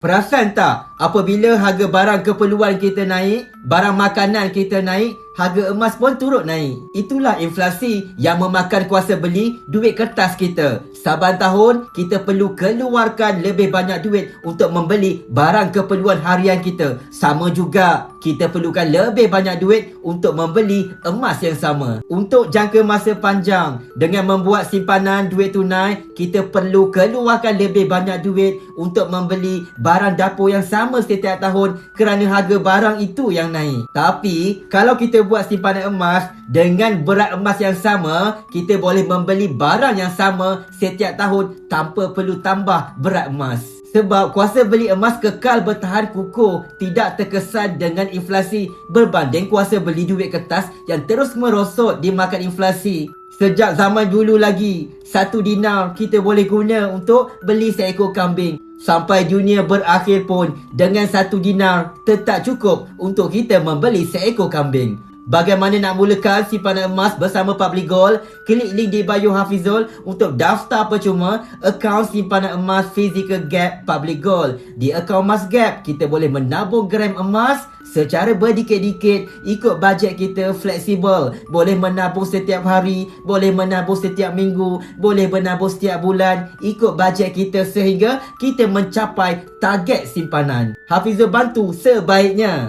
Perasan tak apabila harga barang keperluan kita naik, barang makanan kita naik, harga emas pun turut naik. Itulah inflasi yang memakan kuasa beli duit kertas kita. Saban tahun kita perlu keluarkan lebih banyak duit untuk membeli barang keperluan harian kita. Sama juga kita perlukan lebih banyak duit untuk membeli emas yang sama. Untuk jangka masa panjang, dengan membuat simpanan duit tunai, kita perlu keluarkan lebih banyak duit untuk membeli barang dapur yang sama setiap tahun kerana harga barang itu yang naik. Tapi kalau kita buat simpanan emas dengan berat emas yang sama, kita boleh membeli barang yang sama setiap tahun tanpa perlu tambah berat emas. Sebab kuasa beli emas kekal bertahan kukuh, tidak terkesan dengan inflasi berbanding kuasa beli duit kertas yang terus merosot dimakan inflasi. Sejak zaman dulu lagi, 1 dinar kita boleh guna untuk beli seekor kambing. Sampai dunia berakhir pun, dengan 1 dinar tetap cukup untuk kita membeli seekor kambing. Bagaimana nak mulakan simpanan emas bersama Public Gold? Klik link di bio Hafizul untuk daftar percuma akaun simpanan emas Physical Gap Public Gold. Di akaun Emas Gap, kita boleh menabung gram emas secara berdikit-dikit, ikut bajet kita, fleksibel. Boleh menabung setiap hari, boleh menabung setiap minggu, boleh menabung setiap bulan, ikut bajet kita sehingga kita mencapai target simpanan. Hafizul bantu sebaiknya.